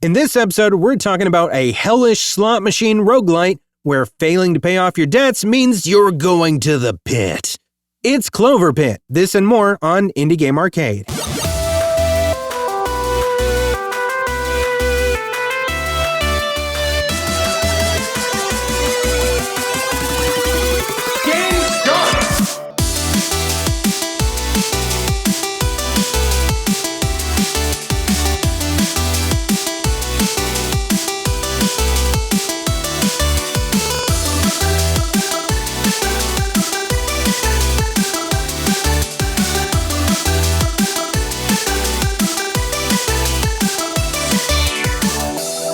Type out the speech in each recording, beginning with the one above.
In this episode, we're talking about a hellish slot machine roguelite where failing to pay off your debts means you're going to the pit. It's Cloverpit. This and more on Indie Game Arcade.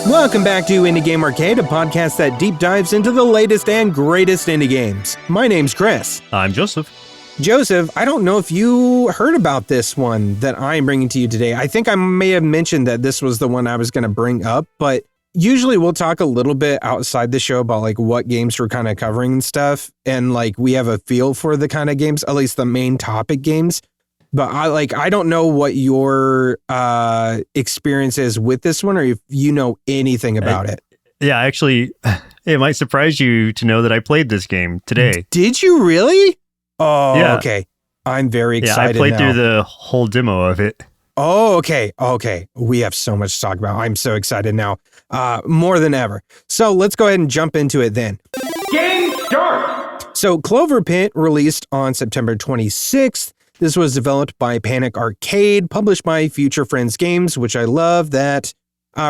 Welcome back to Indie Game Arcade, a podcast that deep dives into the latest and greatest indie games. My name's Chris. I'm Joseph. Joseph, I don't know if you heard about this one that I'm bringing to you today. I think I may have mentioned that this was the one I was going to bring up, but usually we'll talk a little bit outside the show about like what games we're kind of covering and stuff. And like we have a feel for the kind of games, at least the main topic games. But I don't know what your experience is with this one, or if you know anything about it. Yeah, actually, it might surprise you to know that I played this game today. Did you really? Oh, yeah. Okay. I'm very excited. Yeah, I played now. through the whole demo of it. Oh, okay. Okay. We have so much to talk about. I'm so excited now, more than ever. So let's go ahead and jump into it then. Game start! So Cloverpit released on September 26th. This was developed by Panik Arcade, published by Future Friends Games, which I love. That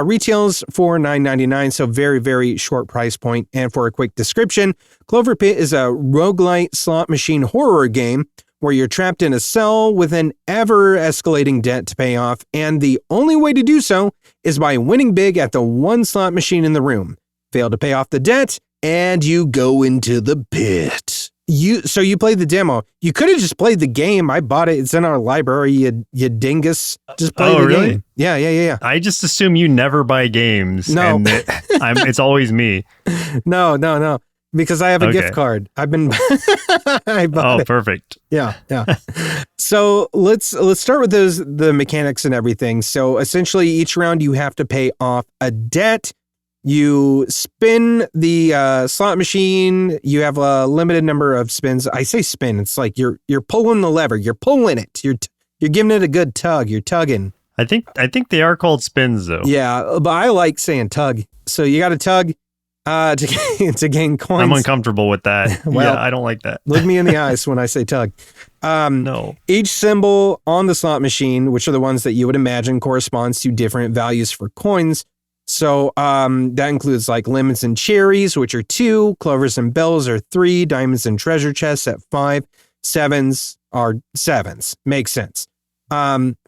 retails for $9.99, so very, very short price point. And for a quick description, Cloverpit is a roguelite slot machine horror game where you're trapped in a cell with an ever-escalating debt to pay off, and the only way to do so is by winning big at the one slot machine in the room. Fail to pay off the debt, and you go into the pit. So you played the demo. You could have just played the game. I bought it. It's in our library. You dingus. Just play the game. Yeah. I just assume you never buy games. No. And it's always me. No. Because I have a gift card. I bought it. Perfect. Yeah. So let's start with the mechanics and everything. So essentially each round you have to pay off a debt. You spin the slot machine. You have a limited number of spins. I say spin. It's like you're pulling the lever. You're pulling it. You're giving it a good tug. You're tugging. I think they are called spins though. Yeah, but I like saying tug. So you got to tug to gain coins. I'm uncomfortable with that. Well, yeah, I don't like that. Look me in the eyes when I say tug. No. Each symbol on the slot machine, which are the ones that you would imagine, corresponds to different values for coins. So that includes like lemons and cherries, which are 2, clovers and bells are 3, diamonds and treasure chests at 5, sevens are 7s. Makes sense.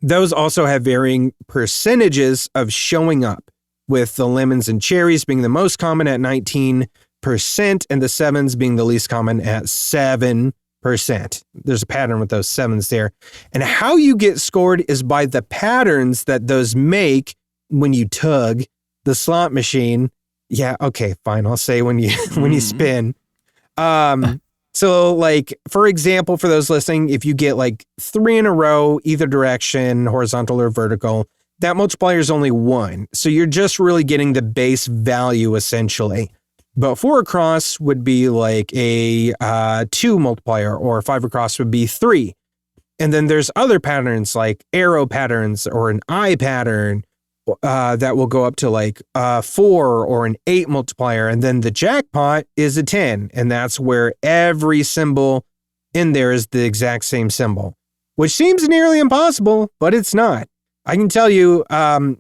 Those also have varying percentages of showing up, with the lemons and cherries being the most common at 19% and the 7s being the least common at 7%. There's a pattern with those 7s there. And how you get scored is by the patterns that those make when you tug the slot machine. Yeah, okay, fine. I'll say when you spin. So like, for example, for those listening, if you get like 3 in a row, either direction, horizontal or vertical, that multiplier is only 1. So you're just really getting the base value essentially. But 4 across would be like a 2 multiplier, or 5 across would be 3. And then there's other patterns like arrow patterns or an eye pattern that will go up to like 4 or an 8 multiplier. And then the jackpot is a 10. And that's where every symbol in there is the exact same symbol, which seems nearly impossible, but it's not. I can tell you,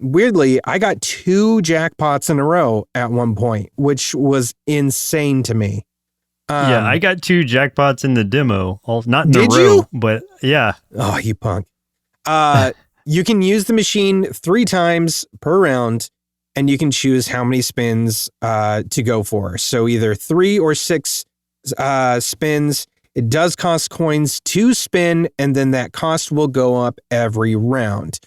weirdly, I got 2 jackpots in a row at one point, which was insane to me. Yeah, I got 2 jackpots in the demo. Not in a row, you? But yeah. Oh, you punk. You can use the machine 3 times per round, and you can choose how many spins to go for. So either 3 or 6 spins. It does cost coins to spin, and then that cost will go up every round.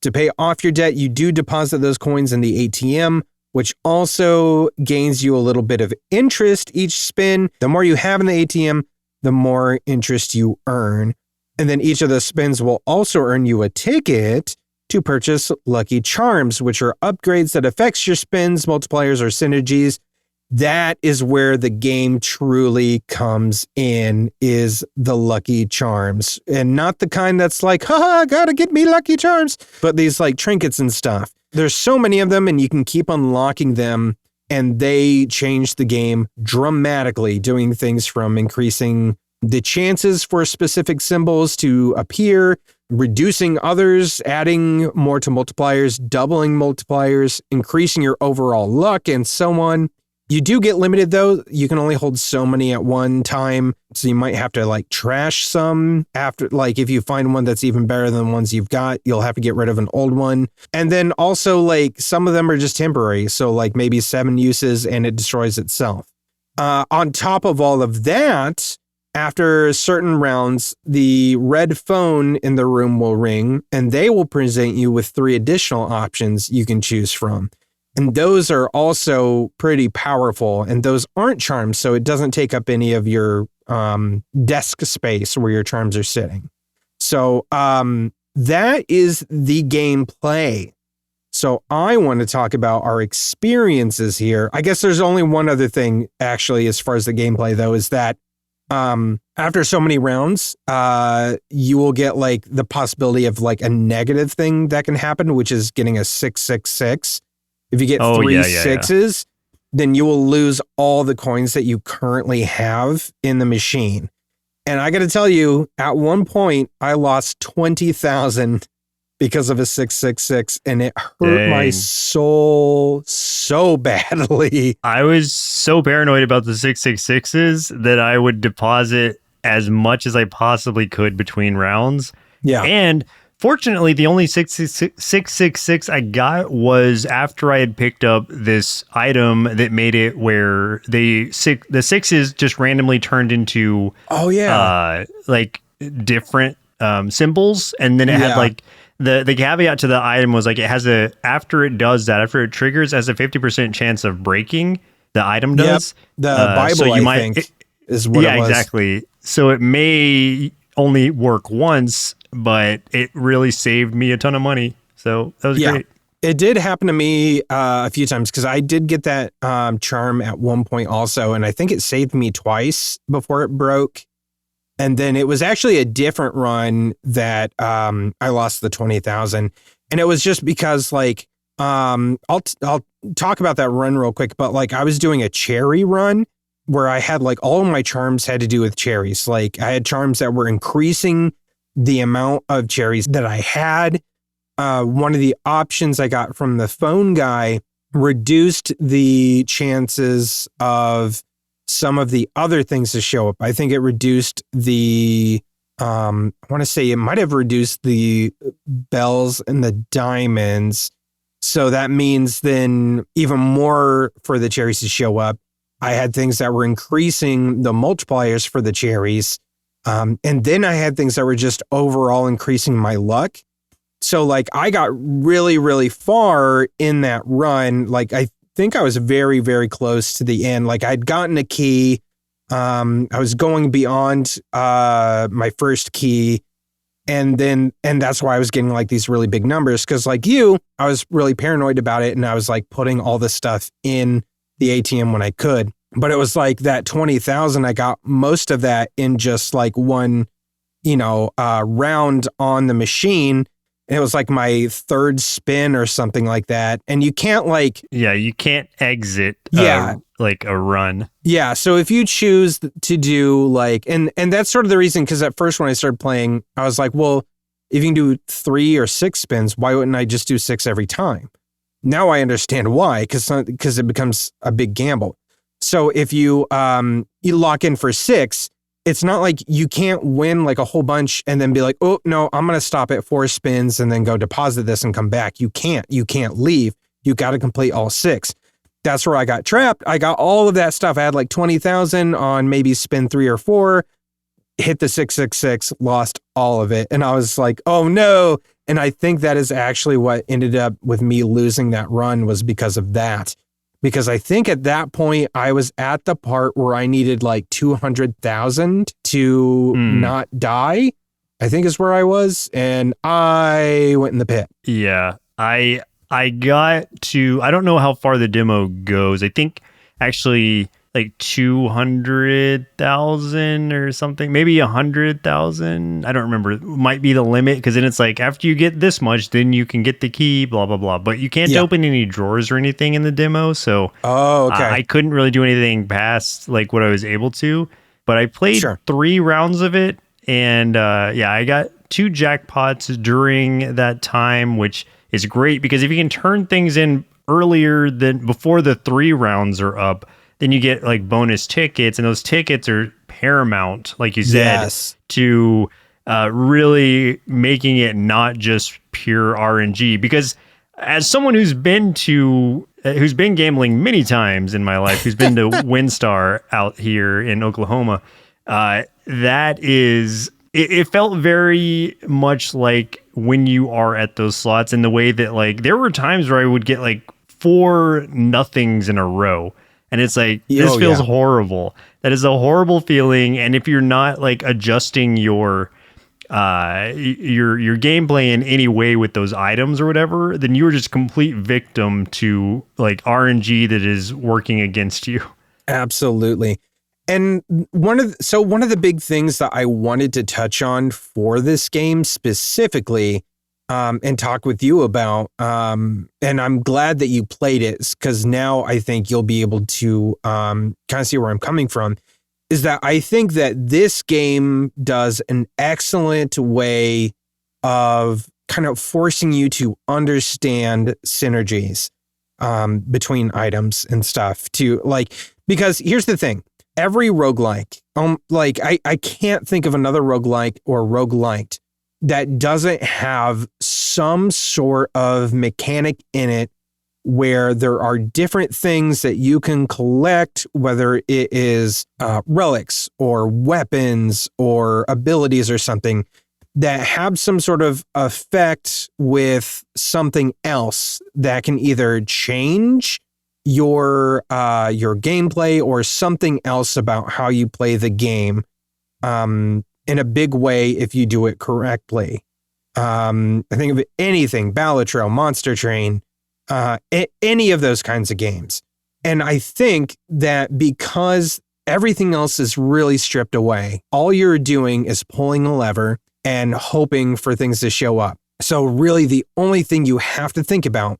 To pay off your debt, you do deposit those coins in the ATM, which also gains you a little bit of interest each spin. The more you have in the ATM, the more interest you earn. And then each of those spins will also earn you a ticket to purchase lucky charms, which are upgrades that affects your spins, multipliers, or synergies. That is where the game truly comes in, is the lucky charms. And not the kind that's like, haha, gotta get me lucky charms, but these like trinkets and stuff. There's so many of them and you can keep unlocking them, and they change the game dramatically, doing things from increasing the chances for specific symbols to appear, reducing others, adding more to multipliers, doubling multipliers, increasing your overall luck, and so on. You do get limited though. You can only hold so many at one time. So you might have to like trash some after, like if you find one that's even better than the ones you've got, you'll have to get rid of an old one. And then also like some of them are just temporary. So like maybe 7 uses and it destroys itself. On top of all of that, after certain rounds, the red phone in the room will ring and they will present you with 3 additional options you can choose from. And those are also pretty powerful, and those aren't charms, so it doesn't take up any of your desk space where your charms are sitting. So that is the gameplay. So I want to talk about our experiences here. I guess there's only one other thing, actually, as far as the gameplay, though, is that after so many rounds, you will get like the possibility of like a negative thing that can happen, which is getting a 666. If you get 3 sixes, then you will lose all the coins that you currently have in the machine. And I got to tell you, at one point, I lost 20,000 because of a 666, and it hurt my soul so badly. I was so paranoid about the 666s that I would deposit as much as I possibly could between rounds. Yeah. And fortunately, the only 666 I got was after I had picked up this item that made it where the sixes just randomly turned into like different symbols, and then it had like the caveat to the item was like it has after it triggers, has a 50% chance of breaking. The item does. The Bible, so I think, is what it was. Yeah, exactly. So it may only work once, but it really saved me a ton of money. So that was great. It did happen to me a few times because I did get that charm at one point also, and I think it saved me twice before it broke. And then it was actually a different run that I lost the 20,000, and it was just because like I'll talk about that run real quick, but like I was doing a cherry run where I had like all of my charms had to do with cherries. Like I had charms that were increasing the amount of cherries that I had. One of the options I got from the phone guy reduced the chances of some of the other things to show up. I think it reduced the, I want to say it might have reduced the bells and the diamonds. So that means then even more for the cherries to show up. I had things that were increasing the multipliers for the cherries. And then I had things that were just overall increasing my luck. So like I got really, really far in that run. Like I think I was very, very close to the end. Like I'd gotten a key. I was going beyond my first key. And that's why I was getting like these really big numbers. Cause like you, I was really paranoid about it. And I was like putting all this stuff in the ATM when I could. But it was like that 20,000, I got most of that in just like one, round on the machine. And it was like my 3rd spin or something like that. And you can't like... Yeah, you can't exit like a run. Yeah, so if you choose to do like... And that's sort of the reason, because at first when I started playing, I was like, well, if you can do 3 or 6 spins, why wouldn't I just do 6 every time? Now I understand why, because it becomes a big gamble. So if you lock in for 6, it's not like you can't win like a whole bunch and then be like, oh no, I'm going to stop at 4 spins and then go deposit this and come back. You can't leave. You got to complete all 6. That's where I got trapped. I got all of that stuff. I had like 20,000 on maybe spin 3 or 4, hit the 666, lost all of it. And I was like, oh no. And I think that is actually what ended up with me losing that run, was because of that. Because I think at that point I was at the part where I needed like 200,000 to not die. I think is where I was, and I went in the pit. Yeah, I got to, I don't know how far the demo goes. I think actually like 200,000 or something, maybe 100,000. I don't remember. It might be the limit, because then it's like after you get this much, then you can get the key, blah, blah, blah. But you can't open any drawers or anything in the demo. So I couldn't really do anything past like what I was able to. But I played 3 rounds of it. And I got 2 jackpots during that time, which is great because if you can turn things in earlier than before the 3 rounds are up, then you get like bonus tickets, and those tickets are paramount, like you said, to really making it not just pure RNG. Because as someone who's been gambling many times in my life, who's been to WinStar out here in Oklahoma, that is, it felt very much like when you are at those slots, in the way that like there were times where I would get like 4 nothings in a row. And it's like, this feels horrible. That is a horrible feeling. And if you're not like adjusting your gameplay in any way with those items or whatever, then you're just complete victim to like RNG that is working against you. Absolutely. And one of the big things that I wanted to touch on for this game specifically, and talk with you about, and I'm glad that you played it, because now I think you'll be able to kind of see where I'm coming from, is that I think that this game does an excellent way of kind of forcing you to understand synergies between items and stuff, to like, because here's the thing. Every roguelike, like I can't think of another roguelike or roguelite that doesn't have some sort of mechanic in it where there are different things that you can collect, whether it is relics or weapons or abilities or something that have some sort of effect with something else that can either change your gameplay or something else about how you play the game in a big way if you do it correctly. I think of anything, Balatro, Monster Train, any of those kinds of games. And I think that because everything else is really stripped away, all you're doing is pulling a lever and hoping for things to show up. So really the only thing you have to think about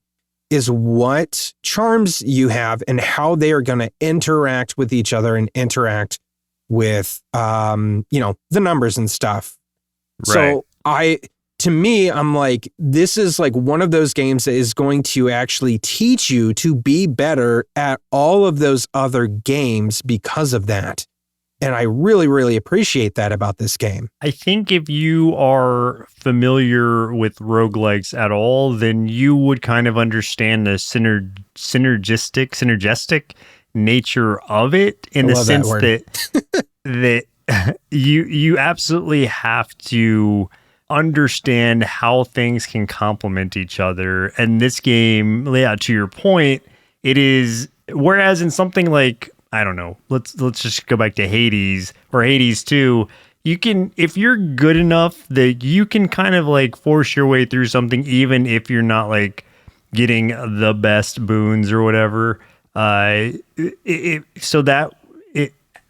is what charms you have and how they are going to interact with each other and interact with, the numbers and stuff. Right. So to me, I'm like, this is like one of those games that is going to actually teach you to be better at all of those other games because of that. And I really, really appreciate that about this game. I think if you are familiar with roguelikes at all, then you would kind of understand the synergistic nature of it, in the sense that you absolutely have to understand how things can complement each other. And this game, to your point, it is, whereas in something like, I don't know, let's just go back to Hades or Hades 2, you can, if you're good enough, that you can kind of like force your way through something, even if you're not like getting the best boons or whatever.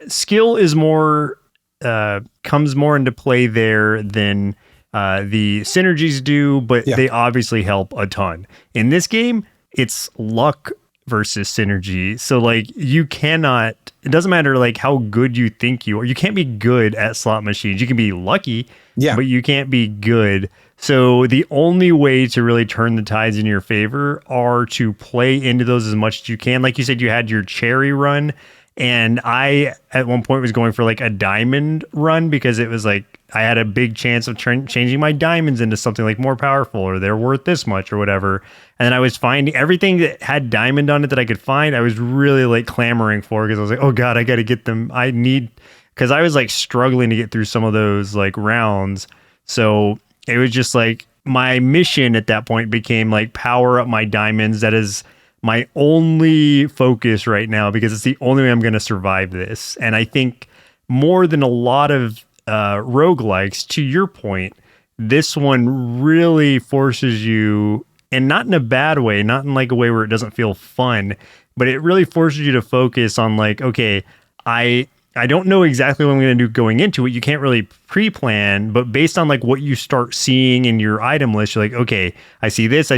Skill is more, comes more into play there than the synergies do, but they obviously help a ton. In this game, it's luck versus synergy. So like you cannot, it doesn't matter like how good you think you are. You can't be good at slot machines. You can be lucky, but you can't be good. So the only way to really turn the tides in your favor are to play into those as much as you can. Like you said, you had your cherry run, and I at one point was going for like a diamond run, because it was like I had a big chance of changing my diamonds into something like more powerful, or they're worth this much or whatever. And then I was finding everything that had diamond on it that I could find. I was really like clamoring for, because I was like, oh God, I got to get them. Because I was like struggling to get through some of those like rounds. So it was just like my mission at that point became like power up my diamonds. That is my only focus right now, because it's the only way I'm going to survive this. And I think more than a lot of roguelikes, to your point, this one really forces you, and not in a bad way, not in like a way where it doesn't feel fun, but it really forces you to focus on like, okay, I don't know exactly what I'm going to do going into it. You can't really pre-plan, but based on like what you start seeing in your item list, you're like, okay, I see this,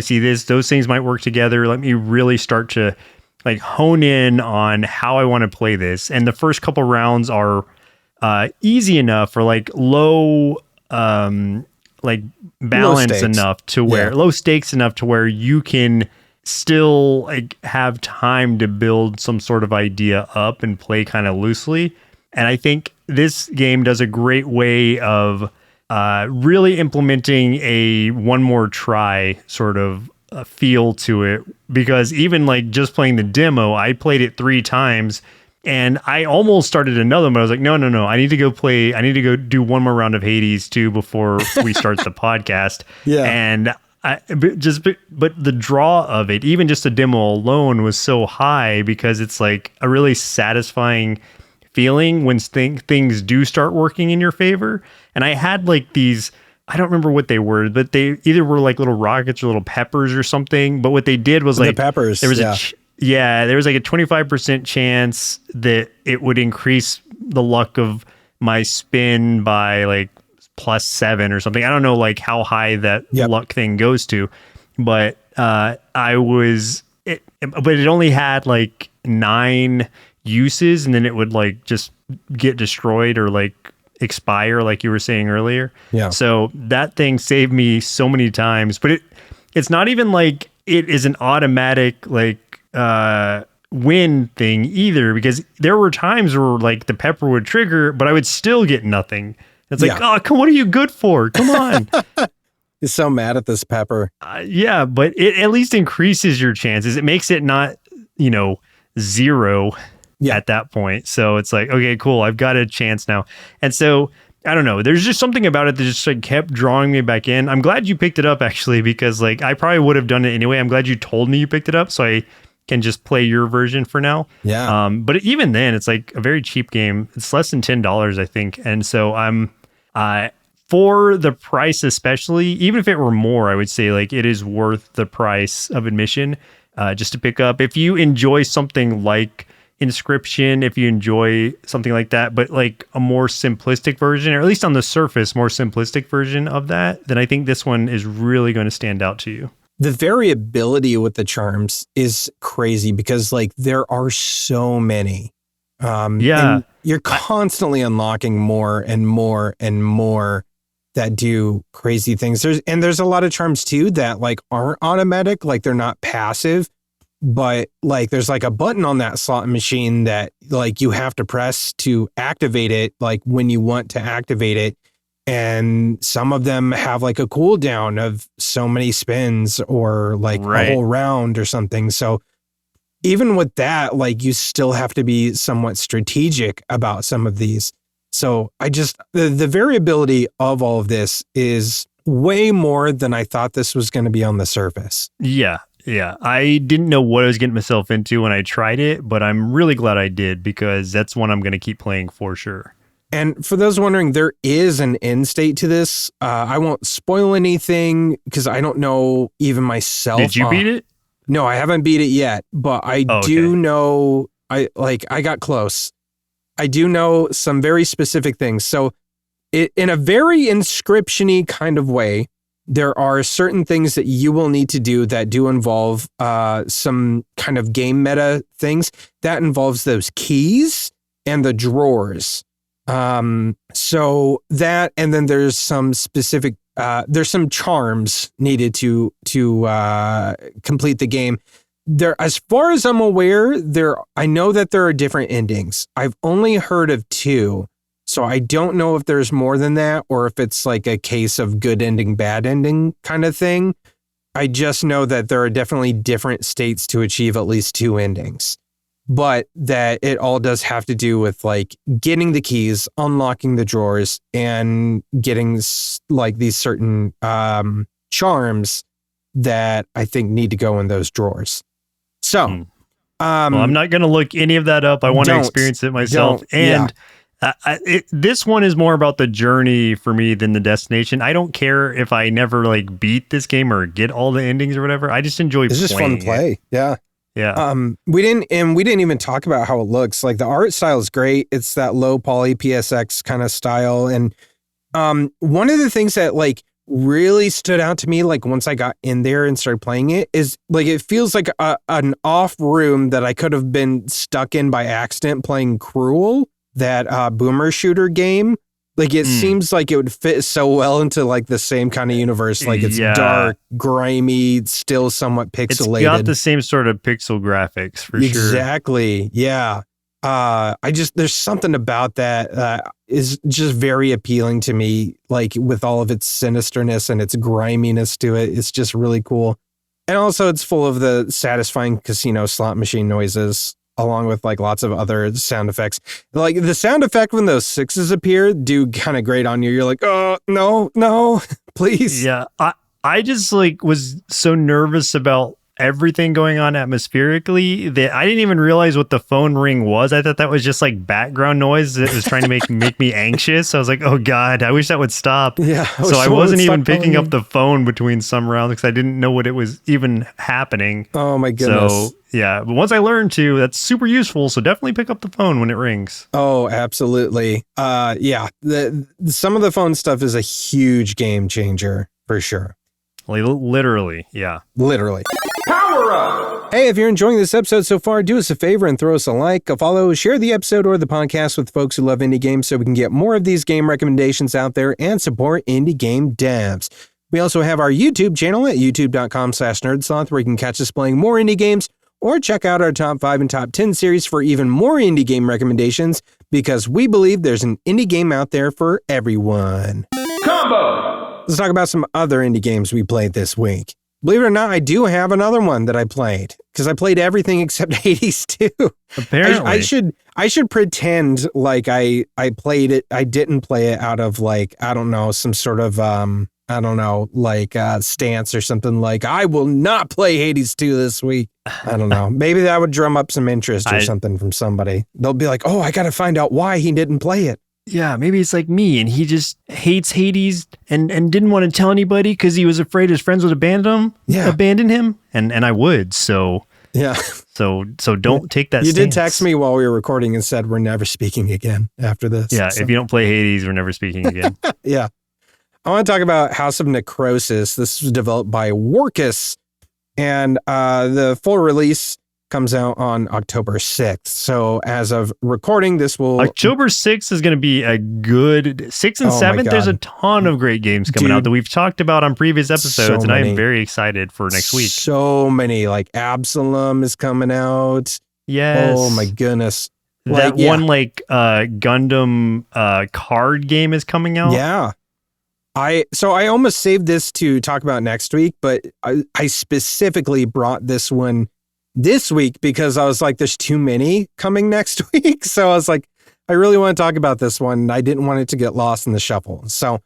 those things might work together. Let me really start to like hone in on how I want to play this. And the first couple rounds are easy enough, or like low like balance enough to where low stakes enough to where you can still like have time to build some sort of idea up and play kind of loosely. And I think this game does a great way of really implementing a one more try sort of feel to it, because even like just playing the demo, I played it 3 times and I almost started another one, but I was like, no, I need to go do one more round of Hades 2 before we start the podcast. Yeah. And but the draw of it, even just a demo alone, was so high, because it's like a really satisfying feeling when things do start working in your favor. And I had like these, I don't remember what they were, but they either were like little rockets or little peppers or something. But what they did was like the peppers. There was there was like a 25% chance that it would increase the luck of my spin by like +7 or something. I don't know like how high that luck thing goes to, but but it only had like 9 uses, and then it would like just get destroyed or like expire, like you were saying earlier. Yeah. So that thing saved me so many times, but it's not even like it is an automatic like win thing either, because there were times where like the pepper would trigger, but I would still get nothing. It's like, oh, what are you good for? Come on. He's so mad at this pepper. Yeah, but it at least increases your chances. It makes it not, 0 at that point. So it's like, okay, cool, I've got a chance now. And so, I don't know, there's just something about it that just like kept drawing me back in. I'm glad you picked it up, actually, because like I probably would have done it anyway. I'm glad you told me you picked it up, so I can just play your version for now. Yeah. But even then, it's like a very cheap game. It's less than $10, I think. And so I'm for the price, especially, even if it were more, I would say like it is worth the price of admission just to pick up. If you enjoy something like Inscription, if you enjoy something like that, but like a more simplistic version, or at least on the surface, more simplistic version of that, then I think this one is really going to stand out to you. The variability with the charms is crazy, because like there are so many. And you're constantly unlocking more and more and more that do crazy things. There's a lot of charms too that like aren't automatic, like they're not passive, but like there's like a button on that slot machine that like you have to press to activate it, like when you want to activate it. And some of them have like a cooldown of so many spins, or like a whole round or something. So even with that, like you still have to be somewhat strategic about some of these. So the variability of all of this is way more than I thought this was going to be on the surface. Yeah. I didn't know what I was getting myself into when I tried it, but I'm really glad I did, because that's one I'm going to keep playing for sure. And for those wondering, there is an end state to this. I won't spoil anything because I don't know even myself. Did you beat it? No, I haven't beat it yet, but I do know I got close. I do know some very specific things. So in a very Inscription-y kind of way, there are certain things that you will need to do that do involve some kind of game meta things. That involves those keys and the drawers. So that, and then there's some specific, there's some charms needed to complete the game. There, as far as I'm aware, I know that there are different endings. I've only heard of 2. So I don't know if there's more than that, or if it's like a case of good ending, bad ending kind of thing. I just know that there are definitely different states to achieve at least 2 endings, but that it all does have to do with like getting the keys, unlocking the drawers, and getting like these certain charms that I think need to go in those drawers. So, well, I'm not going to look any of that up. I want to experience it myself. And This one is more about the journey for me than the destination. I don't care if I never like beat this game or get all the endings or whatever. I just enjoy It's just fun to play. Yeah. Yeah. We didn't even talk about how it looks. Like the art style is great. It's that low poly PSX kind of style. And one of the things that like really stood out to me, like once I got in there and started playing it, is like it feels like an off room that I could have been stuck in by accident playing Cruel, that boomer shooter game. Like it seems like it would fit so well into like the same kind of universe. Like it's dark, grimy, still somewhat pixelated. It's got the same sort of pixel graphics for sure. Exactly. Yeah. There's something about that is just very appealing to me. Like with all of its sinisterness and its griminess to it, it's just really cool. And also it's full of the satisfying casino slot machine noises, along with like lots of other sound effects. Like the sound effect when those sixes appear do kind of grate on you. You're like, oh, no, please. Yeah. I just like was so nervous about everything going on atmospherically that I didn't even realize what the phone ring was. I thought that was just like background noise that was trying to make me anxious. I was like, oh God, I wish that would stop. Yeah. So I wasn't even picking up the phone between some rounds because I didn't know what it was even happening. Oh my goodness. So yeah, but once I learned to, that's super useful. So definitely pick up the phone when it rings. Oh, absolutely. Yeah. Some of the phone stuff is a huge game changer for sure. Like, literally. Yeah. Literally. Power up! Hey, if you're enjoying this episode so far, do us a favor and throw us a like, a follow, share the episode or the podcast with folks who love indie games so we can get more of these game recommendations out there and support indie game devs. We also have our YouTube channel at youtube.com/nerdsloth where you can catch us playing more indie games, or check out our top 5 and top 10 series for even more indie game recommendations, because we believe there's an indie game out there for everyone. Combo! Let's talk about some other indie games we played this week. Believe it or not, I do have another one that I played, because I played everything except Hades 2. Apparently. I should pretend like I played it. I didn't play it out of like, I don't know, some sort of, stance or something like, I will not play Hades 2 this week. I don't know. Maybe that would drum up some interest or something from somebody. They'll be like, oh, I got to find out why he didn't play it. Yeah, maybe it's like me and he just hates Hades and didn't want to tell anybody because he was afraid his friends would abandon him. And I would. So yeah. So don't take that You stance. did text me while we were recording and said we're never speaking again after this. Yeah, so. If you don't play Hades, we're never speaking again. Yeah. I want to talk about House of Necrosis. This was developed by Workus, and the full release comes out on October 6th. So as of recording, this will... October 6th is going to be a good... 6th and 7th, there's a ton of great games coming out that we've talked about on previous episodes, and I am very excited for next week. So many, like Absalom is coming out. Yes. Oh my goodness. That one Gundam card game is coming out. Yeah. I almost saved this to talk about next week, but I specifically brought this one this week because I was like, there's too many coming next week. So I was like, I really want to talk about this one. I didn't want it to get lost in the shuffle. So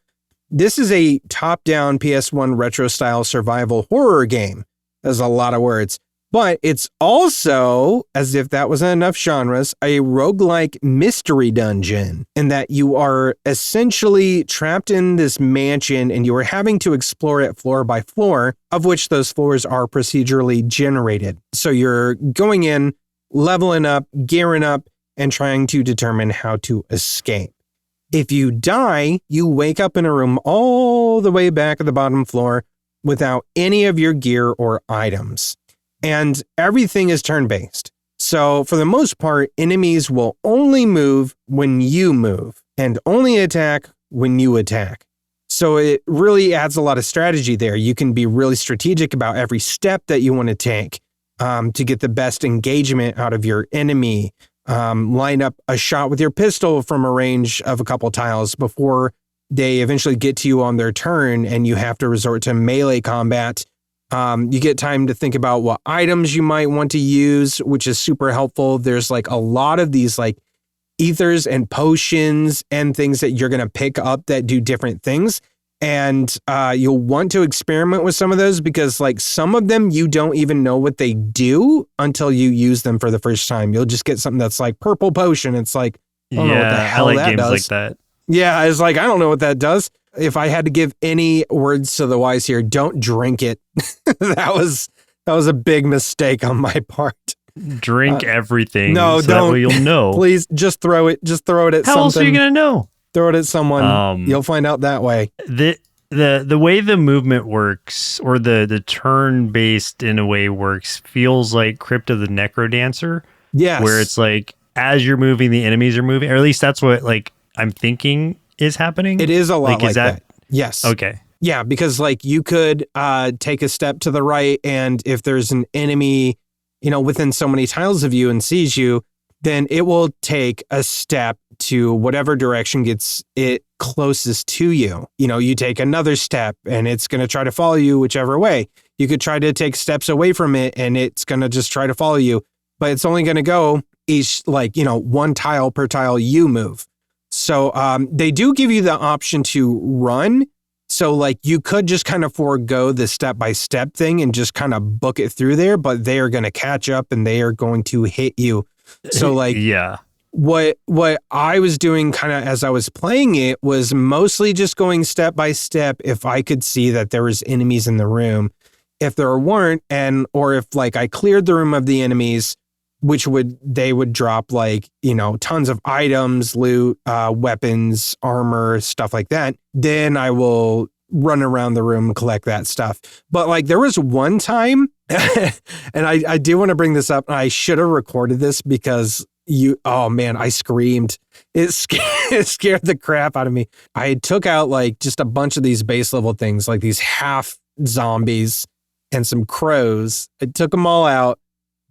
this is a top-down PS1 retro-style survival horror game. There's a lot of words. But it's also, as if that wasn't enough genres, a roguelike mystery dungeon, in that you are essentially trapped in this mansion and you are having to explore it floor by floor, of which those floors are procedurally generated. So you're going in, leveling up, gearing up, and trying to determine how to escape. If you die, you wake up in a room all the way back at the bottom floor without any of your gear or items. And everything is turn-based. So for the most part, enemies will only move when you move and only attack when you attack. So it really adds a lot of strategy there. You can be really strategic about every step that you want to take to get the best engagement out of your enemy. Line up a shot with your pistol from a range of a couple tiles before they eventually get to you on their turn and you have to resort to melee combat. You get time to think about what items you might want to use, which is super helpful. There's like a lot of these like ethers and potions and things that you're going to pick up that do different things. And you'll want to experiment with some of those because like some of them you don't even know what they do until you use them for the first time. You'll just get something that's like purple potion. It's like, I don't know what the Yeah, I hell like that games does. like that. Yeah, I was like, I don't know what that does. If I had to give any words to the wise here, don't drink it. that was a big mistake on my part. Drink everything. No, so that don't. way you'll know. Please just throw it. Just throw it at How something. else are you gonna know? Throw it at someone. You'll find out that way. The way the movement works, or the turn based in a way works, feels like Crypt of the Necrodancer. Yes. Where it's like as you're moving, the enemies are moving, or at least that's what like I'm thinking is happening. It is a lot like that. Yes. Okay. Yeah, because like you could take a step to the right, and if there's an enemy, within so many tiles of you and sees you, then it will take a step to whatever direction gets it closest to you. You take another step and it's going to try to follow you whichever way. You could try to take steps away from it and it's going to just try to follow you, but it's only going to go each, one tile per tile you move. So they do give you the option to run. So like you could just kind of forego the step-by-step thing and just kind of book it through there, but they are going to catch up and they are going to hit you. So like, yeah, what I was doing kind of as I was playing it was mostly just going step by step if I could see that there was enemies in the room. If there weren't, or if like I cleared the room of the enemies, they would drop like, tons of items, loot, weapons, armor, stuff like that. Then I will run around the room and collect that stuff. But like there was one time, and I do want to bring this up, and I should have recorded this because I screamed. It scared the crap out of me. I took out like just a bunch of these base level things, like these half zombies and some crows. I took them all out.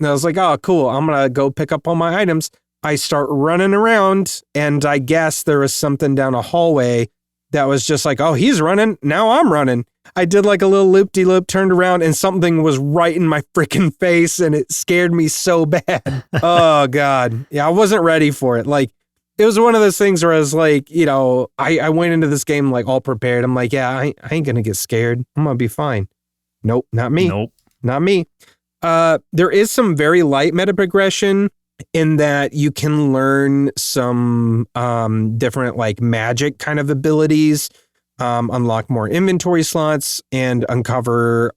And I was like, oh, cool. I'm going to go pick up all my items. I start running around, and I guess there was something down a hallway that was just like, oh, he's running. Now I'm running. I did like a little loop-de-loop, turned around, and something was right in my freaking face, and it scared me so bad. Oh, God. Yeah, I wasn't ready for it. Like, it was one of those things where I was like, I went into this game like all prepared. I'm like, yeah, I ain't going to get scared. I'm going to be fine. Nope, not me. Nope. Not me. There is some very light meta progression in that you can learn some different like magic kind of abilities, unlock more inventory slots, and uncover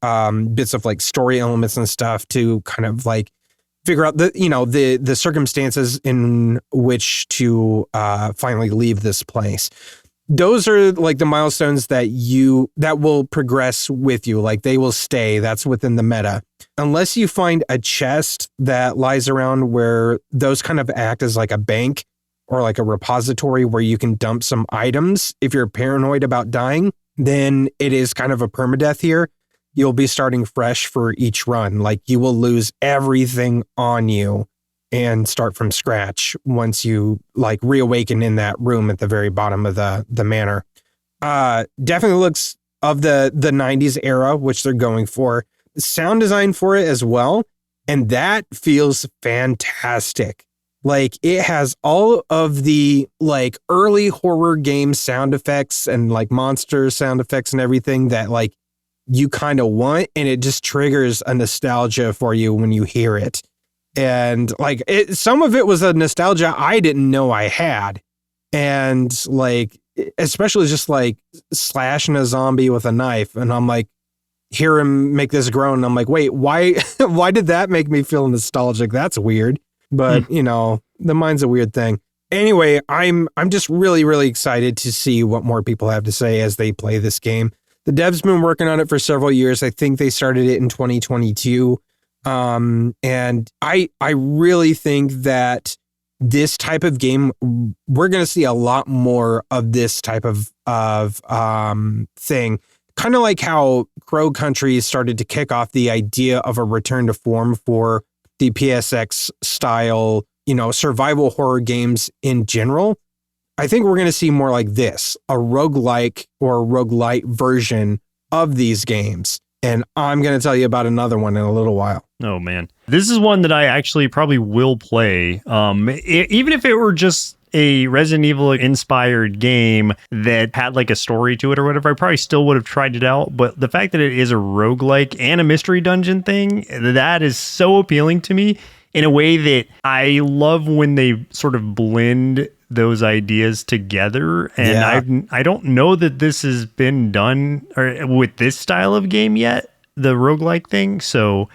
bits of like story elements and stuff to kind of like figure out the circumstances in which to finally leave this place. Those are like the milestones that will progress with you. Like they will stay. That's within the meta. Unless you find a chest that lies around where those kind of act as like a bank or like a repository where you can dump some items. If you're paranoid about dying, then it is kind of a permadeath here. You'll be starting fresh for each run. Like you will lose everything on you and start from scratch once you like reawaken in that room at the very bottom of the manor. Definitely looks of the 90s era, which they're going for. Sound design for it as well, and that feels fantastic. Like it has all of the like early horror game sound effects and like monster sound effects and everything that like you kind of want, and it just triggers a nostalgia for you when you hear it. And like some of it was a nostalgia I didn't know I had. And like, especially just like slashing a zombie with a knife. And I'm like, hear him make this groan. And I'm like, wait, why did that make me feel nostalgic? That's weird. But the mind's a weird thing. Anyway, I'm just really, really excited to see what more people have to say as they play this game. The devs been working on it for several years. I think they started it in 2022. And I really think that this type of game, we're going to see a lot more of this type of thing. Kind of like how Crow Country started to kick off the idea of a return to form for the PSX style, survival horror games in general. I think we're going to see more like this, a roguelike or roguelite version of these games. And I'm going to tell you about another one in a little while. Oh, man. This is one that I actually probably will play. Even if it were just a Resident Evil inspired game that had like a story to it or whatever, I probably still would have tried it out. But the fact that it is a roguelike and a mystery dungeon thing, that is so appealing to me in a way that I love when they sort of blend those ideas together. And Yeah. I don't know that this has been done or with this style of game yet, the roguelike thing. So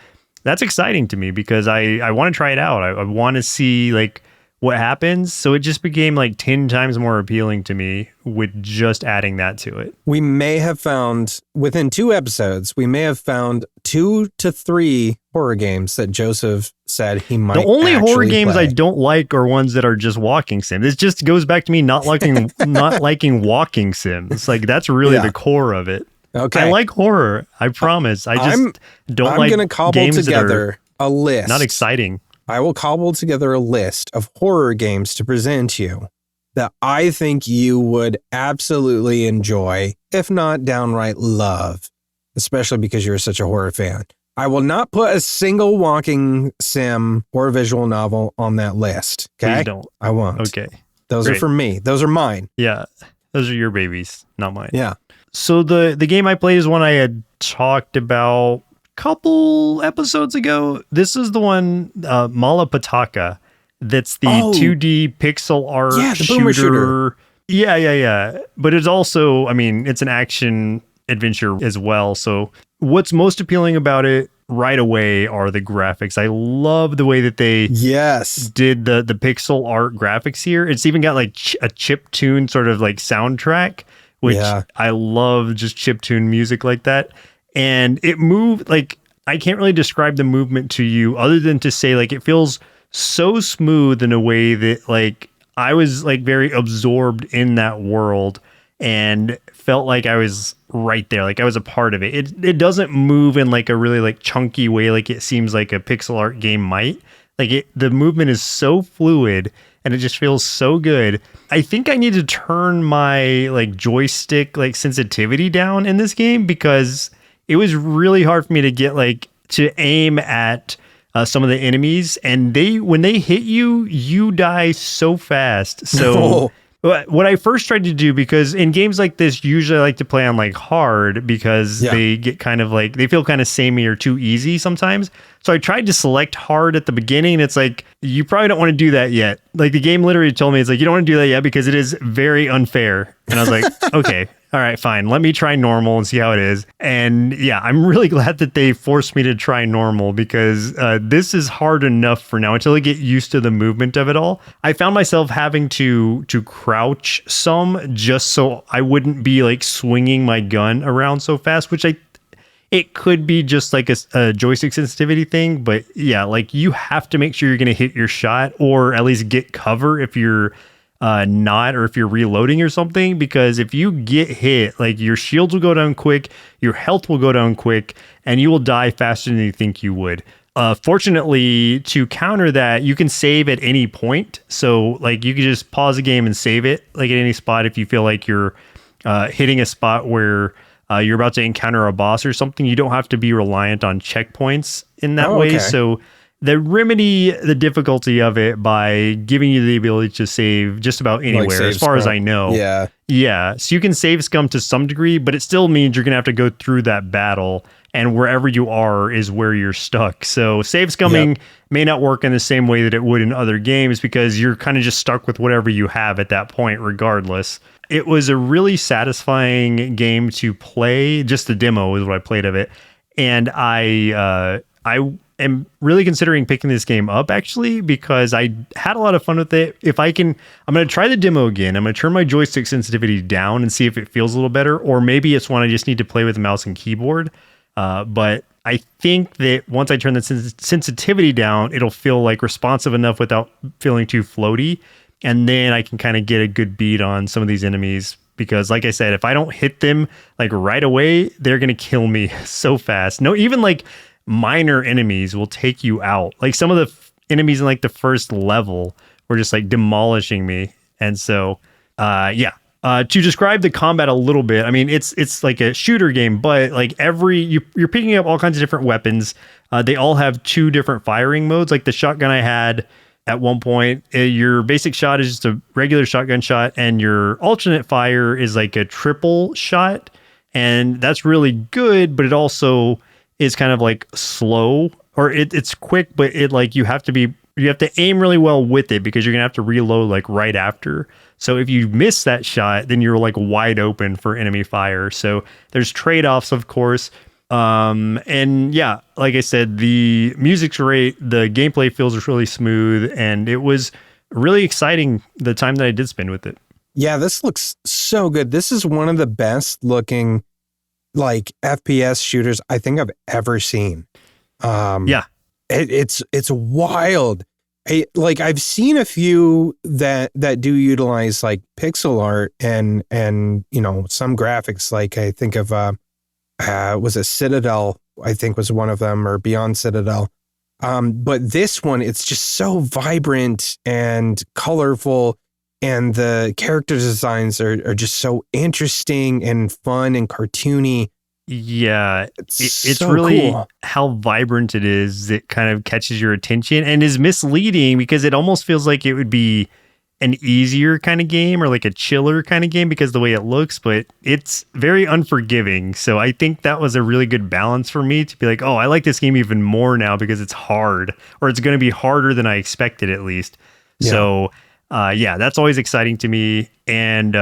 that's exciting to me because I want to try it out. I want to see like what happens. So it just became like 10 times more appealing to me with just adding that to it. We may have found, within 2 episodes, we may have found 2 to 3 horror games that Joseph said he might The only horror actually games play. I don't like are ones that are just walking sims. It just goes back to me not liking not liking walking sims. Like that's really Yeah. the core of it. Okay. I like horror. I promise. I just I'm don't like going to cobble games that together are a list. not exciting. I will cobble together a list of horror games to present to you that I think you would absolutely enjoy, if not downright love, especially because you're such a horror fan. I will not put a single walking sim or visual novel on that list. Okay? Please don't. I won't. Okay. Those are Great. for me. Those are mine. Yeah. Those are your babies, not mine. Yeah. So the game I played is one I had talked about a couple episodes ago. This is the one, Petaka. That's the 2D pixel art Yeah, the boomer shooter. Yeah. But it's also, I mean, it's an action adventure as well. So what's most appealing about it right away are the graphics. I love the way that they Yes. did the pixel art graphics here. It's even got like a chiptune sort of like soundtrack, which Yeah. I love, just chiptune music like that. And it moved like, I can't really describe the movement to you other than to say like it feels so smooth in a way that like I was like very absorbed in that world and felt like I was right there, like I was a part of it. It doesn't move in like a really like chunky way like it seems like a pixel art game might. Like the movement is so fluid and it just feels so good. I think I need to turn my like joystick like sensitivity down in this game because it was really hard for me to get like to aim at some of the enemies, and when they hit you, you die so fast. So what I first tried to do, because in games like this, usually I like to play on like hard because they get kind of like, they feel kind of samey or too easy sometimes. So I tried to select hard at the beginning. And it's like, you probably don't want to do that yet. Like the game literally told me, it's like, you don't want to do that yet because it is very unfair. And I was like, okay, all right, fine. Let me try normal and see how it is. And yeah, I'm really glad that they forced me to try normal because this is hard enough for now until I get used to the movement of it all. I found myself having to crouch some just so I wouldn't be like swinging my gun around so fast, which it could be just like a joystick sensitivity thing. But yeah, like you have to make sure you're going to hit your shot or at least get cover if you're not, or if you're reloading or something, because if you get hit, like your shields will go down quick, your health will go down quick, and you will die faster than you think you would. Fortunately, to counter that, you can save at any point. So like you can just pause the game and save it like at any spot if you feel like you're hitting a spot where you're about to encounter a boss or something. You don't have to be reliant on checkpoints in that way. Okay. So they remedy the difficulty of it by giving you the ability to save just about anywhere, save as far as scum. I know. Yeah. Yeah. So you can save scum to some degree, but it still means you're going to have to go through that battle, and wherever you are is where you're stuck. So save scumming may not work in the same way that it would in other games because you're kind of just stuck with whatever you have at that point, regardless. It was a really satisfying game to play. Just the demo is what I played of it. And I am really considering picking this game up actually because I had a lot of fun with it. I'm going to try the demo again. I'm going to turn my joystick sensitivity down and see if it feels a little better, or maybe it's one I just need to play with mouse and keyboard. But I think that once I turn the sensitivity down, it'll feel like responsive enough without feeling too floaty. And then I can kind of get a good beat on some of these enemies. Because like I said, if I don't hit them like right away, they're going to kill me so fast. No, even like minor enemies will take you out. Like some of the enemies in like the first level were just like demolishing me. And so, to describe the combat a little bit, I mean, it's like a shooter game, but like you're picking up all kinds of different weapons. They all have 2 different firing modes. Like the shotgun I had at one point, your basic shot is just a regular shotgun shot, and your alternate fire is like a triple shot. And that's really good, but it also is kind of like slow, or it's quick, but it like you have to be you have to aim really well with it because you're gonna have to reload like right after. So if you miss that shot, then you're like wide open for enemy fire. So there's trade-offs, of course. And yeah, like I said, the music's great, the gameplay feels really smooth, and it was really exciting the time that I did spend with it. Yeah, this looks so good. This is one of the best looking like FPS shooters I think I've ever seen. Yeah. It's wild. I've seen a few that do utilize like pixel art and some graphics. Like I think of was a Citadel, I think was one of them, or Beyond Citadel. But this one, it's just so vibrant and colorful, and the character designs are just so interesting and fun and cartoony. Yeah, it's so really cool. how vibrant it is. It kind of catches your attention and is misleading because it almost feels like it would be an easier kind of game or like a chiller kind of game because the way it looks, but it's very unforgiving. So I think that was a really good balance for me to be like, oh, I like this game even more now because it's hard, or it's going to be harder than I expected at least. Yeah. So yeah, that's always exciting to me. And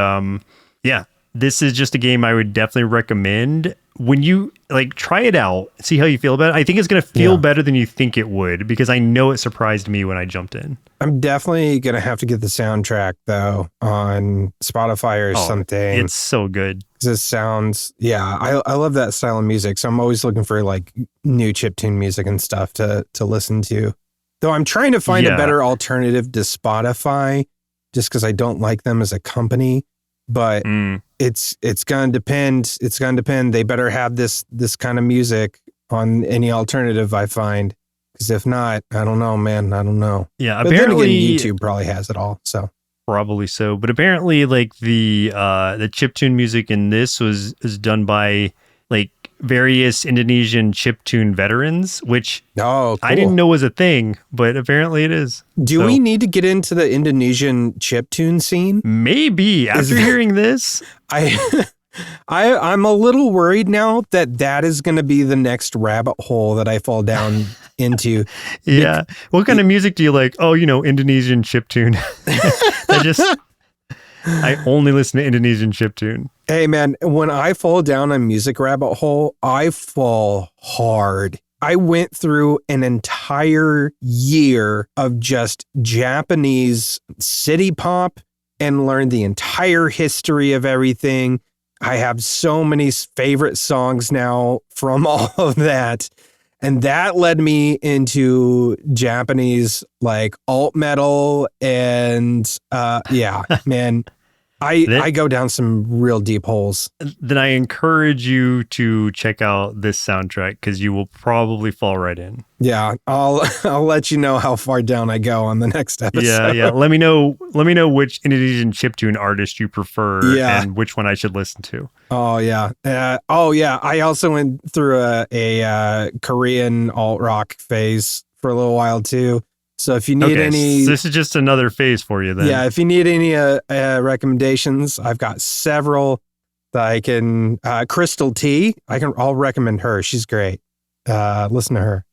yeah, this is just a game I would definitely recommend. When you like try it out, see how you feel about it. I think it's going to feel better than you think it would because I know it surprised me when I jumped in. I'm definitely going to have to get the soundtrack though on Spotify or something. It's so good. It sounds, I love that style of music. So I'm always looking for like new chiptune music and stuff to listen to. Though I'm trying to find a better alternative to Spotify just because I don't like them as a company. But it's gonna depend. It's gonna depend. They better have this kind of music on any alternative I find. Because if not, I don't know, man. I don't know. Yeah, but apparently then again, YouTube probably has it all. So probably so. But apparently, like the chiptune music in this is done by like various Indonesian chiptune veterans, which cool. I didn't know was a thing, but apparently it is. Do we need to get into the Indonesian chiptune scene? Maybe after hearing this, I'm a little worried now that is going to be the next rabbit hole that I fall down into. Yeah. What kind of music do you like? Oh, Indonesian chiptune. I only listen to Indonesian chiptune. Hey man, when I fall down a music rabbit hole, I fall hard. I went through an entire year of just Japanese city pop and learned the entire history of everything. I have so many favorite songs now from all of that. And that led me into Japanese like alt metal and man. I go down some real deep holes. Then I encourage you to check out this soundtrack because you will probably fall right in. Yeah, I'll let you know how far down I go on the next episode. Yeah. Let me know which Indonesian chiptune artist you prefer and which one I should listen to. Oh yeah. I also went through a Korean alt rock phase for a little while too. So if you need any... So this is just another phase for you then. Yeah, if you need any recommendations, I've got several that I can... Crystal T, I'll recommend her. She's great. Listen to her.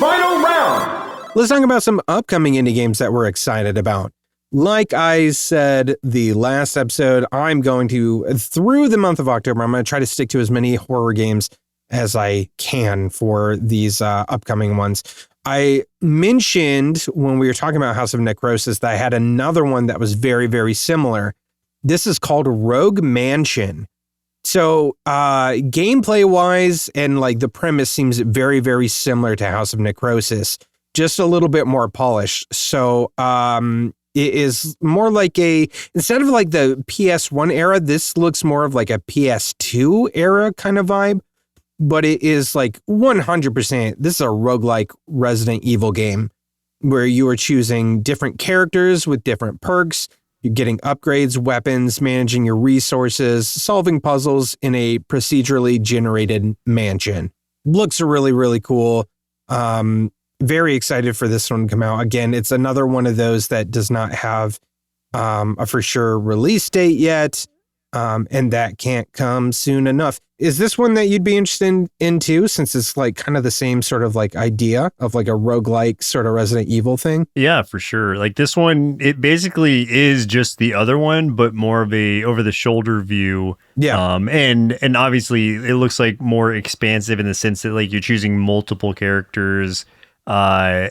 Final round! Let's talk about some upcoming indie games that we're excited about. Like I said the last episode, I'm going to, through the month of October, I'm going to try to stick to as many horror games as I can for these upcoming ones. I mentioned when we were talking about House of Necrosis that I had another one that was very, very similar. This is called Rogue Mansion. So gameplay wise and like the premise seems very, very similar to House of Necrosis, just a little bit more polished. So it is more like instead of like the PS1 era, this looks more of like a PS2 era kind of vibe. But it is like 100%. This is a roguelike Resident Evil game where you are choosing different characters with different perks. You're getting upgrades, weapons, managing your resources, solving puzzles in a procedurally generated mansion. Looks really, really cool. Very excited for this one to come out. Again, it's another one of those that does not have a for sure release date yet. And that can't come soon enough. Is this one that you'd be interested in too, since it's like kind of the same sort of like idea of like a roguelike sort of Resident Evil thing? Yeah, for sure. Like this one, it basically is just the other one, but more of a over the shoulder view. Yeah. And obviously it looks like more expansive in the sense that like you're choosing multiple characters. I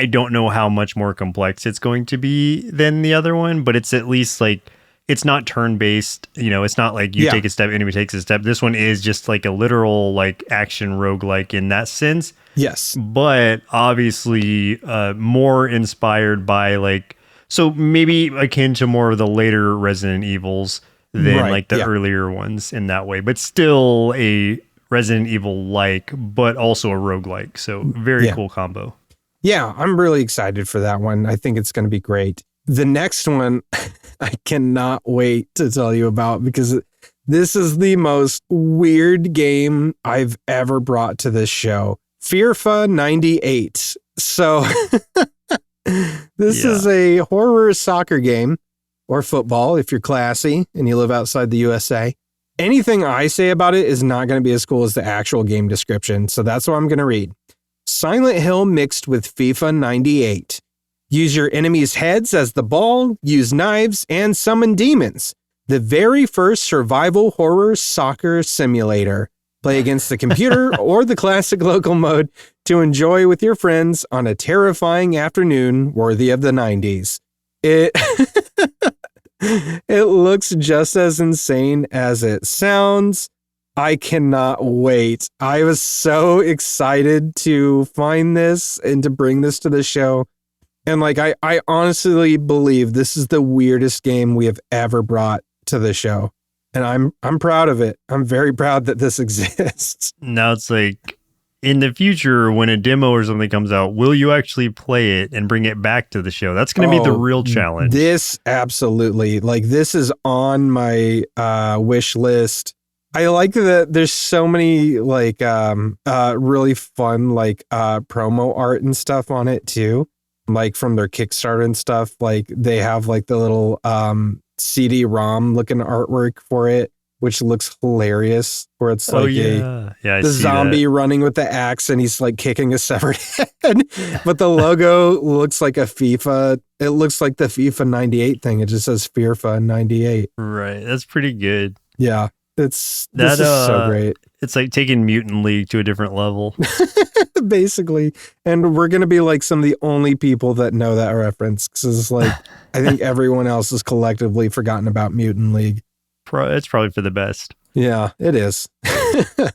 don't know how much more complex it's going to be than the other one, but it's at least like, it's not turn-based, it's not like you take a step, enemy takes a step. This one is just like a literal like action roguelike in that sense. Yes. But obviously more inspired by like, so maybe akin to more of the later Resident Evils than like the earlier ones in that way, but still a Resident Evil like, but also a roguelike. So very cool combo. Yeah, I'm really excited for that one. I think it's going to be great. The next one, I cannot wait to tell you about because this is the most weird game I've ever brought to this show. FIFA 98. So this is a horror soccer game, or football if you're classy and you live outside the USA. Anything I say about it is not going to be as cool as the actual game description, so that's what I'm going to read. Silent Hill mixed with FIFA 98. Use your enemies' heads as the ball, use knives, and summon demons. The very first survival horror soccer simulator. Play against the computer or the classic local mode to enjoy with your friends on a terrifying afternoon worthy of the 90s. It looks just as insane as it sounds. I cannot wait. I was so excited to find this and to bring this to the show. And like, I honestly believe this is the weirdest game we have ever brought to the show. And I'm proud of it. I'm very proud that this exists. Now it's like, in the future, when a demo or something comes out, will you actually play it and bring it back to the show? That's going to be the real challenge. This, absolutely. Like, this is on my wish list. I like that there's so many like really fun like promo art and stuff on it too. Like from their Kickstarter and stuff, like they have like the little CD-ROM looking artwork for it, which looks hilarious. Where it's like the zombie running with the axe and he's like kicking a severed head. But the logo looks like a FIFA. It looks like the FIFA 98 thing. It just says FIFA 98. Right. That's pretty good. Yeah. This is so great. It's like taking Mutant League to a different level. Basically. And we're going to be like some of the only people that know that reference. Because it's like, I think everyone else has collectively forgotten about Mutant League. It's probably for the best. Yeah, it is.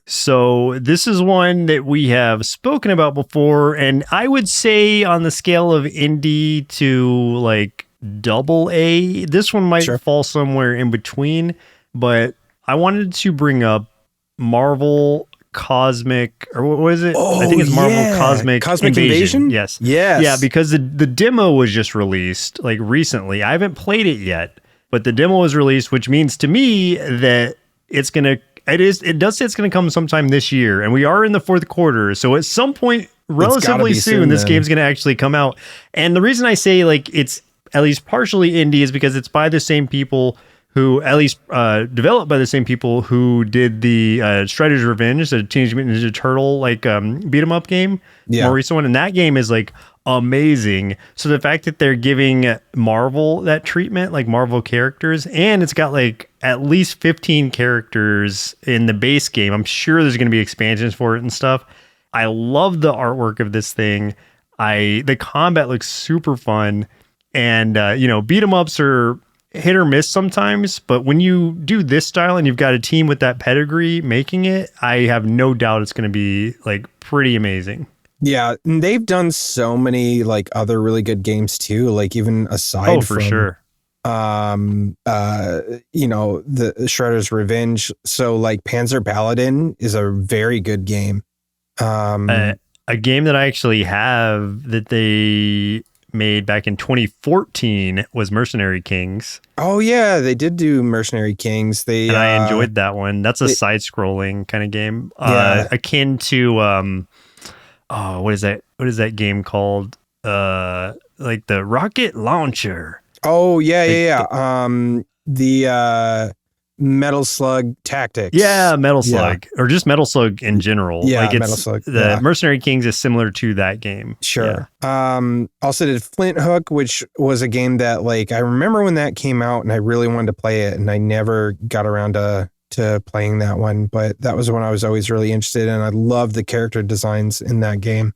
So this is one that we have spoken about before. And I would say on the scale of indie to like AA, this one might fall somewhere in between. But I wanted to bring up Marvel Cosmic, or what is it? I think it's Marvel Cosmic Invasion. Yes. Yeah, because the demo was just released like recently. I haven't played it yet, but the demo was released, which means to me that it does say it's gonna come sometime this year, and we are in the fourth quarter. So at some point relatively soon, this game's gonna actually come out. And the reason I say like it's at least partially indie is because it's by the same people who, at least developed by the same people who did the Shredder's Revenge, the Teenage Mutant Ninja Turtle like beat 'em up game, more recent one, and that game is like amazing. So the fact that they're giving Marvel that treatment, like Marvel characters, and it's got like at least 15 characters in the base game. I'm sure there's going to be expansions for it and stuff. I love the artwork of this thing. The combat looks super fun, and beat 'em ups are hit or miss sometimes, but when you do this style and you've got a team with that pedigree making it, I have no doubt it's going to be like pretty amazing. Yeah, and they've done so many like other really good games too, like even aside from sure. The Shredder's Revenge. So like Panzer Paladin is a very good game. A game that I actually have that they made back in 2014 was Mercenary Kings. Oh yeah, they did do Mercenary Kings. And I enjoyed that one. That's a side-scrolling kind of game, akin to what is that? What is that game called? Like the Rocket Launcher. Oh yeah. Metal Slug Tactics. Yeah, Metal Slug, or just Metal Slug in general. Yeah, like it's, Metal Slug. The Mercenary Kings is similar to that game. Sure. Also did Flint Hook, which was a game that like I remember when that came out and I really wanted to play it and I never got around to playing that one, but that was one I was always really interested in. I love the character designs in that game.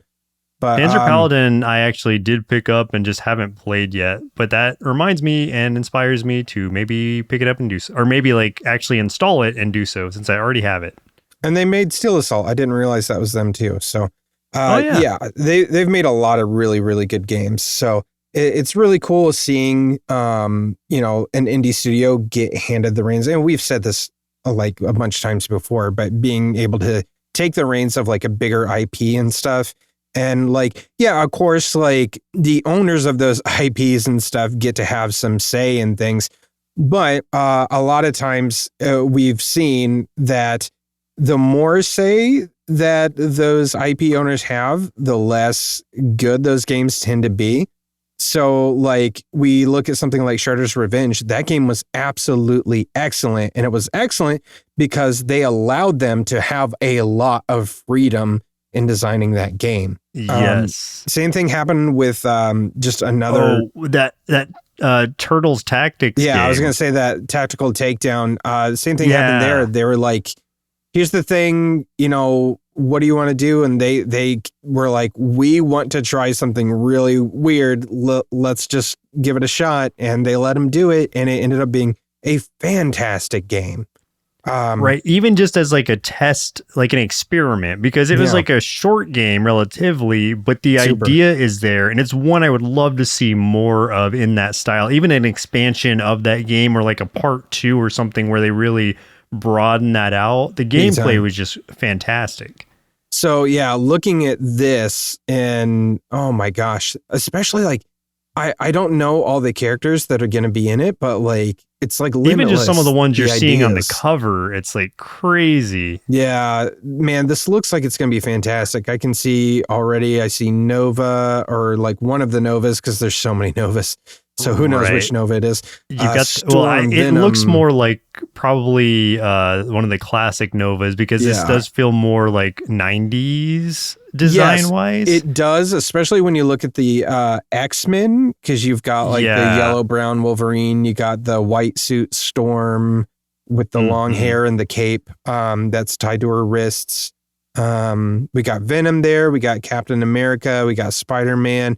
But Panzer Paladin, I actually did pick up and just haven't played yet. But that reminds me and inspires me to maybe pick it up and do so, or maybe like actually install it and do so since I already have it. And they made Steel Assault. I didn't realize that was them too. So, they've made a lot of really, really good games. So it's really cool seeing, an indie studio get handed the reins. And we've said this like a bunch of times before, but being able to take the reins of like a bigger IP and stuff. And like, yeah, of course, like the owners of those IPs and stuff get to have some say in things. But a lot of times we've seen that the more say that those IP owners have, the less good those games tend to be. So like we look at something like Shredder's Revenge, that game was absolutely excellent. And it was excellent because they allowed them to have a lot of freedom in designing that game. Yes. Same thing happened with just another that Turtles Tactics Yeah, game. I was gonna say that Tactical Takedown. Same thing happened there. They were like, here's the thing, what do you want to do? And they were like, we want to try something really weird. Let's just give it a shot. And they let them do it. And it ended up being a fantastic game. Right. Even just as like a test, like an experiment, because it was like a short game relatively, but the idea is there. And it's one I would love to see more of in that style, even an expansion of that game or like a part 2 or something where they really broaden that out. The gameplay was just fantastic. So yeah, looking at this and oh my gosh, especially like, I don't know all the characters that are going to be in it, but like, it's like limitless. Even just some of the ones you're seeing on the cover, it's like crazy. Yeah, man, this looks like it's going to be fantastic. I can see already, I see Nova or like one of the Novas because there's so many Novas. So who knows which Nova it is. You got it looks more like probably one of the classic Novas because this does feel more like 90s design wise. It does, especially when you look at the X-Men because you've got like the yellow brown Wolverine, you got the white suit Storm with the long hair and the cape that's tied to her wrists. We got Venom there, we got Captain America, we got Spider-Man,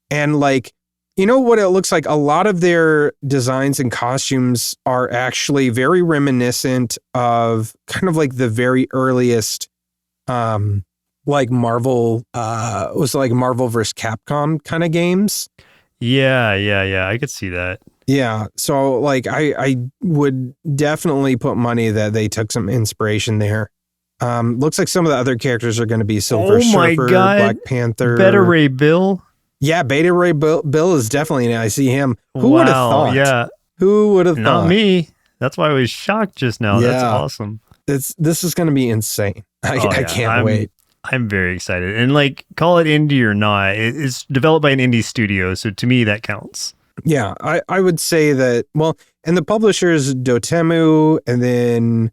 and like, you know what it looks like? A lot of their designs and costumes are actually very reminiscent of kind of like the very earliest, like Marvel, was like Marvel versus Capcom kind of games. Yeah. I could see that. Yeah. So like, I would definitely put money that they took some inspiration there. Looks like some of the other characters are going to be Silver Surfer, Black Panther, Beta Ray Bill. Yeah, Beta Ray Bill is definitely in it. I see him. Who would have thought? Yeah. Who would have thought? Not me. That's why I was shocked just now. Yeah. That's awesome. This is going to be insane. I can't wait. I'm very excited. And like, call it indie or not, it's developed by an indie studio. So to me, that counts. Yeah, I would say that, well, and the publisher is Dotemu. And then,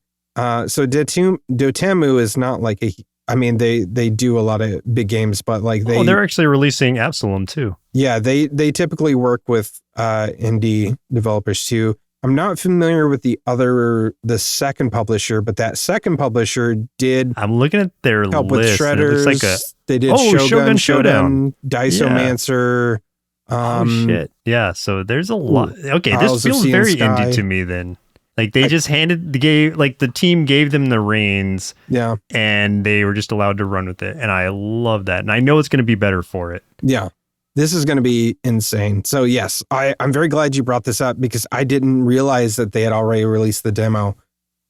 so Dotemu is not like they do a lot of big games, but like they're actually releasing Absalom too. Yeah, they typically work with indie developers too. I'm not familiar with the second publisher, but that second publisher did. I'm looking at their help list. with Shredders. Like they did Shogun Showdown, Diceomancer. Shit. Yeah. So there's a lot. Okay, this feels very indie to me then. Like they just the team gave them the reins. Yeah. And they were just allowed to run with it. And I love that. And I know it's going to be better for it. Yeah. This is going to be insane. So yes, I'm very glad you brought this up because I didn't realize that they had already released the demo.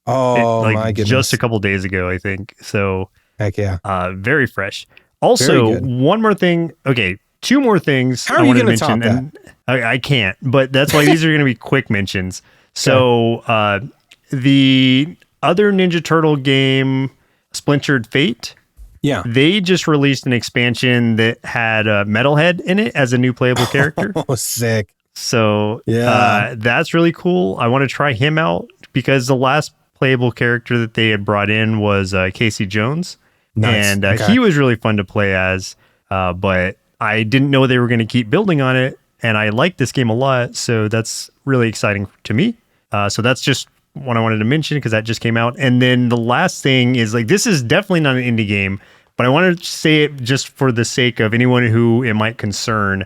Oh my goodness. Just a couple days ago, I think. So heck yeah. Very fresh. Also, one more thing. Okay. 2 more things. How are you going to top that? I can't, but that's why these are going to be quick mentions. So the other Ninja Turtle game, Splintered Fate, they just released an expansion that had Metalhead in it as a new playable character. Oh, sick. So that's really cool. I want to try him out because the last playable character that they had brought in was Casey Jones. Nice. And he was really fun to play as, but I didn't know they were going to keep building on it. And I like this game a lot. So that's really exciting to me. So that's just one I wanted to mention because that just came out. And then the last thing is like, this is definitely not an indie game, but I wanted to say it just for the sake of anyone who it might concern.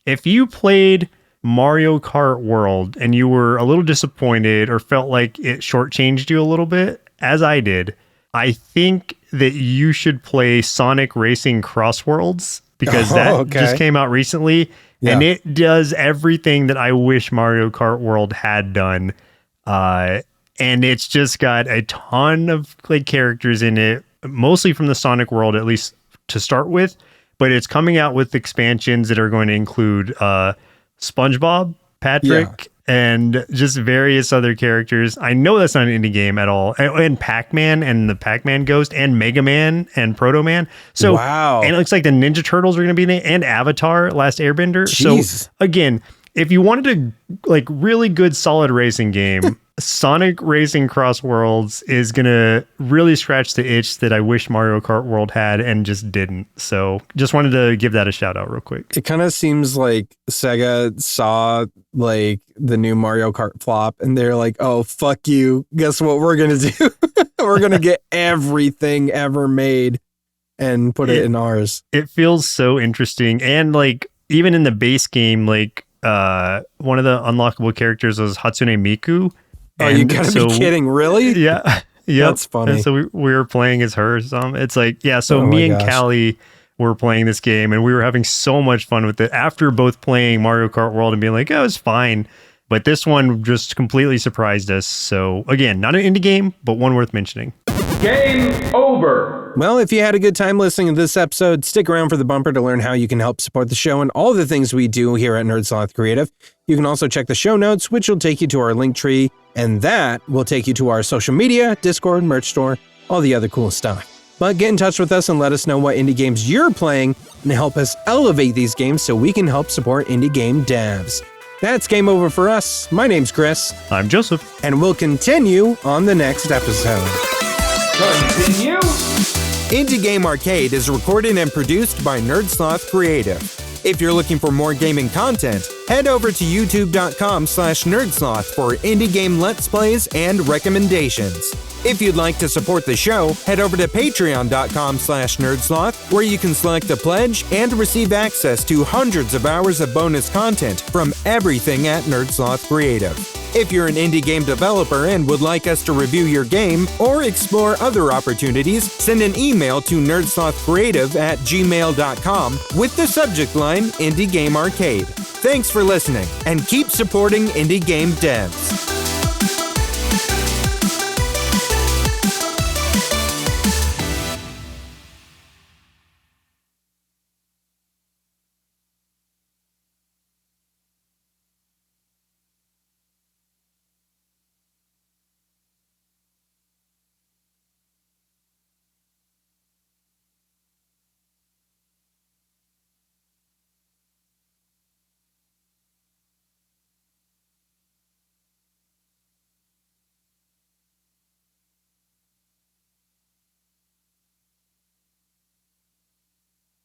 If you played Mario Kart World and you were a little disappointed or felt like it shortchanged you a little bit, as I did, I think that you should play Sonic Racing Cross Worlds because that just came out recently and it does everything that I wish Mario Kart World had done. And it's just got a ton of like characters in it, mostly from the Sonic world, at least to start with, but it's coming out with expansions that are going to include SpongeBob, Patrick, and just various other characters. I know that's not an indie game at all. And Pac-Man and the Pac-Man Ghost and Mega Man and Proto Man. So, and it looks like the Ninja Turtles are going to be in it and Avatar, Last Airbender. Jeez. So again, if you wanted a like really good solid racing game, Sonic Racing Cross Worlds is going to really scratch the itch that I wish Mario Kart World had and just didn't. So just wanted to give that a shout out real quick. It kind of seems like Sega saw like the new Mario Kart flop and they're like, oh, fuck you. Guess what we're going to do? We're going to get everything ever made and put it in ours. It feels so interesting. And like, even in the base game, like one of the unlockable characters was Hatsune Miku. Oh, you gotta be kidding. Really? Yeah. Yeah. That's funny. And so we were playing as her. It's like, yeah. So me and Callie were playing this game and we were having so much fun with it after both playing Mario Kart World and being like, oh, it's fine. But this one just completely surprised us. So again, not an indie game, but one worth mentioning. Game over. Well, if you had a good time listening to this episode, stick around for the bumper to learn how you can help support the show and all the things we do here at Sloth Creative. You can also check the show notes, which will take you to our link tree, and that will take you to our social media, Discord, merch store, all the other cool stuff. But get in touch with us and let us know what indie games you're playing and help us elevate these games so we can help support indie game devs. That's game over for us. My name's Chris. I'm Joseph. And we'll continue on the next episode. Continue. Indie Game Arcade is recorded and produced by Sloth Creative. If you're looking for more gaming content, head over to youtube.com/nerdsloth for indie game let's plays and recommendations. If you'd like to support the show, head over to patreon.com/nerdsloth, where you can select a pledge and receive access to hundreds of hours of bonus content from everything at Sloth Creative. If you're an indie game developer and would like us to review your game or explore other opportunities, send an email to nerdslothcreative@gmail.com with the subject line Indie Game Arcade. Thanks for listening, and keep supporting indie game devs.